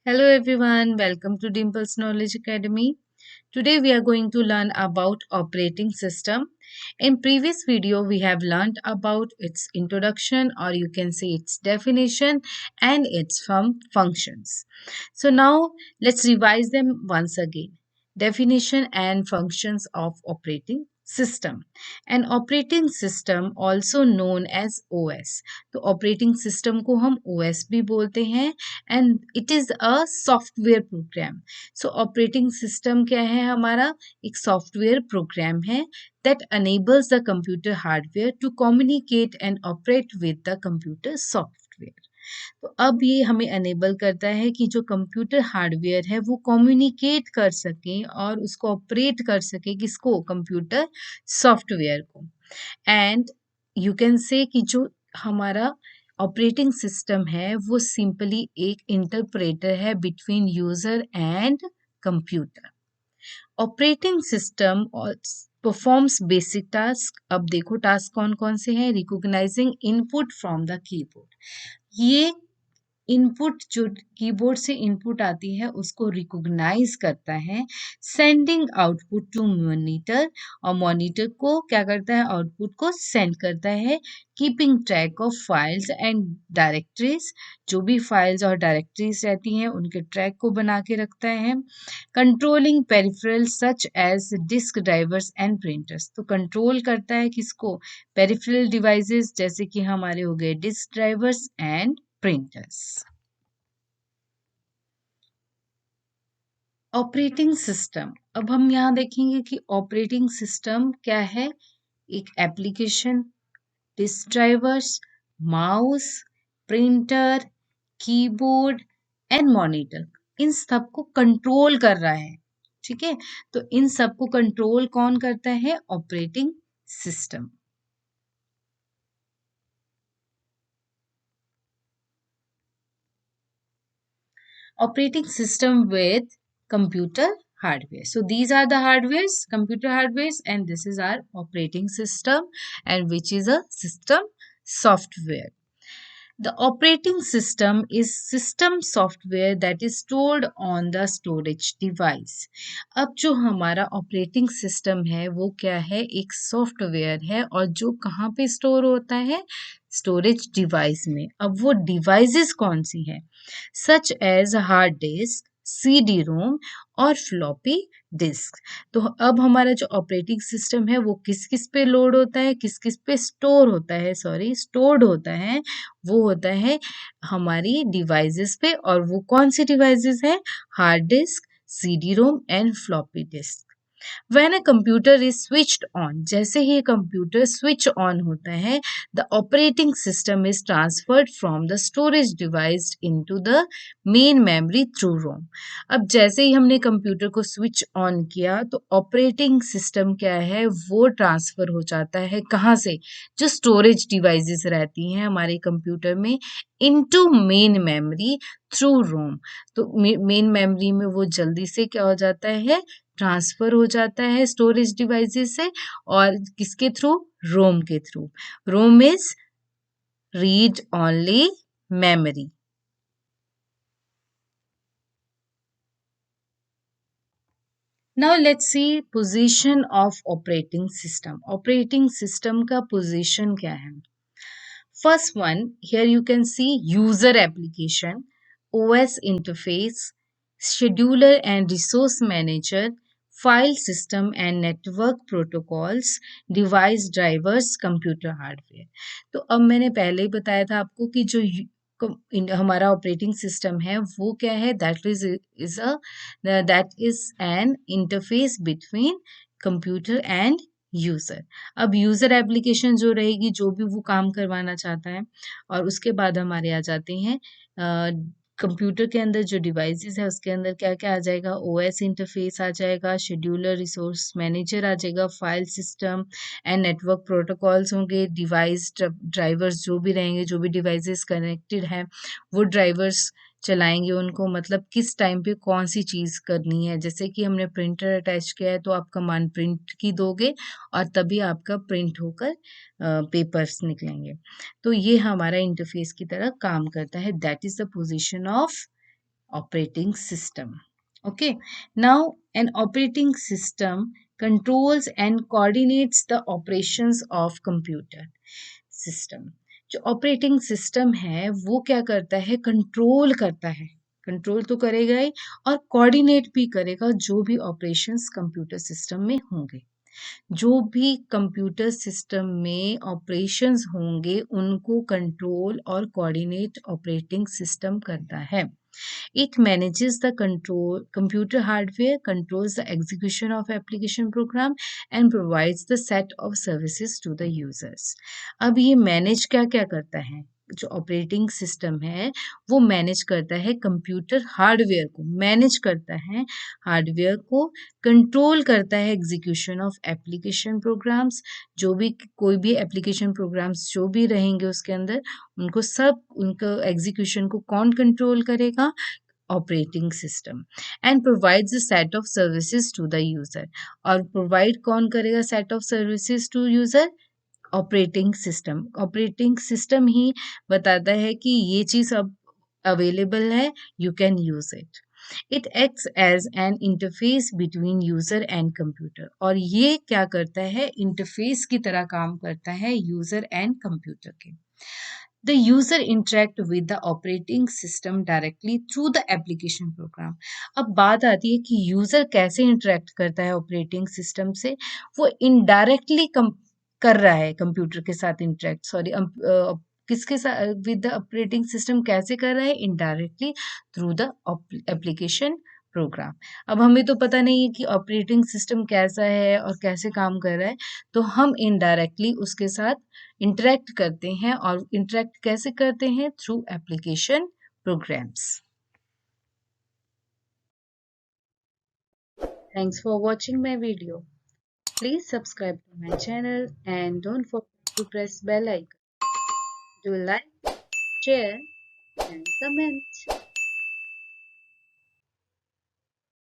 Hello everyone, welcome to Dimple's Knowledge Academy. Today we are going to learn about operating system. In previous video we have learned about its introduction, or you can say its definition and its functions. So now let's revise them once again. Definition and functions of operating system. An operating system also known as OS. तो operating system को हम OS भी बोलते हैं and it is a software program. So operating system क्या है हमारा? एक सॉफ्टवेयर प्रोग्राम है that enables the computer hardware to communicate and operate with the computer software. तो अब ये हमें अनेबल करता है कि जो कंप्यूटर हार्डवेयर है वो कम्युनिकेट कर सके और उसको ऑपरेट कर सके, किसको? कंप्यूटर सॉफ्टवेयर को. एंड यू कैन से कि जो हमारा ऑपरेटिंग सिस्टम है वो सिंपली एक इंटरप्रेटर है between user and computer. Operating system performs basic task. अब देखो टास्क कौन कौन से हैं. Recognising input from the keyboard. ये इनपुट जो कीबोर्ड से इनपुट आती है उसको रिकॉग्नाइज करता है. सेंडिंग आउटपुट टू मॉनिटर, और मॉनिटर को क्या करता है? आउटपुट को सेंड करता है. Keeping track of files and directories, जो भी फाइल्स और डायरेक्टरीज रहती हैं उनके ट्रैक को बना के रखता है. Controlling peripherals such as disk drivers and printers, तो कंट्रोल करता है किसको? पेरिफेरल डिवाइसेस, जैसे कि हमारे हो गए disk drivers and printers. Operating system. अब हम यहाँ देखेंगे कि ऑपरेटिंग सिस्टम क्या है. एक application, disk drivers, mouse, printer, keyboard and monitor, इन सब को कंट्रोल कर रहा है. ठीक है, तो इन सब को कंट्रोल कौन करता है? Operating system. Operating system with computer hardware. So these are the hardwares, computer hardwares, and this is our operating system, and which is a system software. The operating system is system software that is stored on the storage device. अब जो हमारा operating system है वो क्या है? एक software है, और जो कहाँ पे स्टोर होता है? स्टोरेज डिवाइस में. अब वो डिवाइसेस कौन सी है? Such as hard disk, CD ROM और फ्लॉपी डिस्क. तो अब हमारा जो ऑपरेटिंग सिस्टम है वो किस किस पे लोड होता है, किस किस पे स्टोर होता है, स्टोर्ड होता है. वो होता है हमारी डिवाइसेस पे, और वो कौन सी डिवाइसेस है? Hard disk, CD ROM and floppy disk. When a computer is switched on, जैसे ही कंप्यूटर स्विच ऑन होता है, the operating system is transferred from the storage device into the main memory through ROM. अब जैसे ही हमने computer को switch on किया तो operating system क्या है? वो ट्रांसफर हो जाता है कहाँ से? जो स्टोरेज डिवाइसेस रहती हैं हमारे कंप्यूटर में, इनटू मेन मेमोरी थ्रू रोम. तो मेन मेमोरी में वो जल्दी से क्या हो जाता है? ट्रांसफर हो जाता है स्टोरेज डिवाइसेस से, और किसके थ्रू? रोम के through. ROM is read only memory. Now let's see position of operating system. Operating system का position क्या है? First one, here you can see user application, OS interface, scheduler and resource manager, file system and network protocols, device drivers, computer hardware. तो अब मैंने पहले ही बताया था आपको कि जो हमारा ऑपरेटिंग सिस्टम है वो क्या है? That is an interface between computer end user. अब यूज़र एप्लीकेशन जो रहेगी, जो भी वो काम करवाना चाहता है, और उसके बाद हमारे आ जाते हैं कंप्यूटर के अंदर जो डिवाइसेस है उसके अंदर क्या क्या आ जाएगा? OS इंटरफेस आ जाएगा, शेड्यूलर, रिसोर्स मैनेजर आ जाएगा, file system and network protocols होंगे, डिवाइस ड्राइवर्स जो भी रहेंगे, जो भी डिवाइसेस कनेक्टेड हैं वो ड्राइवर्स चलाएंगे उनको, मतलब किस टाइम पे कौन सी चीज़ करनी है. जैसे कि हमने प्रिंटर अटैच किया है तो आप कमांड प्रिंट की दोगे और तभी आपका प्रिंट होकर पेपर्स निकलेंगे. तो ये हमारा इंटरफेस की तरह काम करता है. That is the position of operating system. Okay, now an operating system controls and coordinates the operations of computer system. जो ऑपरेटिंग सिस्टम है वो क्या करता है, कंट्रोल करता है, कंट्रोल तो करेगा ही और कोऑर्डिनेट भी करेगा जो भी ऑपरेशंस कंप्यूटर सिस्टम में होंगे। जो भी कंप्यूटर सिस्टम में ऑपरेशंस होंगे उनको कंट्रोल और कोऑर्डिनेट ऑपरेटिंग सिस्टम करता है। It manages the control computer hardware, controls the execution of application program and provides the set of services to the users. अब ये मैनेज क्या क्या करता है, जो ऑपरेटिंग सिस्टम है वो मैनेज करता है कंप्यूटर हार्डवेयर को, मैनेज करता है हार्डवेयर को, कंट्रोल करता है एग्जीक्यूशन ऑफ एप्लीकेशन प्रोग्राम्स, जो भी कोई भी एप्लीकेशन प्रोग्राम्स जो भी रहेंगे उसके अंदर उनको सब उनको एग्जीक्यूशन को कौन कंट्रोल करेगा, operating system, and provides a set of services to the user. और प्रोवाइड कौन करेगा set of services to user, operating system. Operating system ही बताता है कि ये चीज अब अवेलेबल है, you can use it. It acts as an interface between user and computer, और ये क्या करता है, इंटरफेस की तरह काम करता है यूजर एंड कंप्यूटर के। The user interact with the operating system directly through the application program. अब बात आती है कि यूजर कैसे इंटरेक्ट करता है ऑपरेटिंग सिस्टम से, वो इनडायरेक्टली कर रहा है कंप्यूटर के साथ इंटरेक्ट, सॉरी किसके साथ, विद द ऑपरेटिंग सिस्टम कैसे कर रहा है, indirectly through the application program. अब हमें तो पता नहीं है कि ऑपरेटिंग सिस्टम कैसा है और कैसे काम कर रहा है, तो हम इनडायरेक्टली उसके साथ इंटरेक्ट करते हैं, और इंटरेक्ट कैसे करते हैं, through application programs. Thanks for watching my video. Please subscribe to my channel and don't forget to press bell icon. Do like, share and comment.